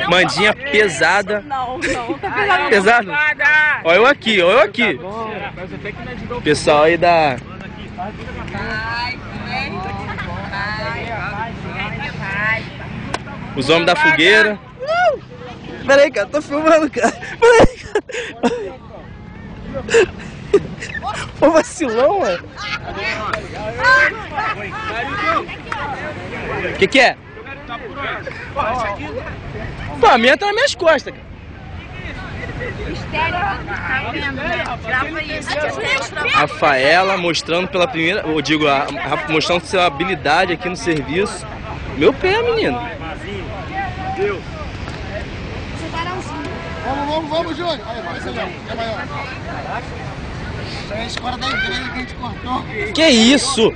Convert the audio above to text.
Mandinha pesada. Não, tá pesado. Pesado? Olha eu aqui, olha eu aqui. Pessoal aí da... Os homens da fogueira. Pera aí, cara, tô filmando, cara. Pera aí, cara. Pô, vacilão, mano. Que é? Pô, a minha tá nas minhas costas, cara. Rafaela mostrando pela primeira, eu digo, mostrando sua habilidade aqui no serviço. Meu pé, menino. Vamos, Júnior. Aí, vai, Celão. É maior. Essa é a escola da igreja que a gente cortou. Que isso?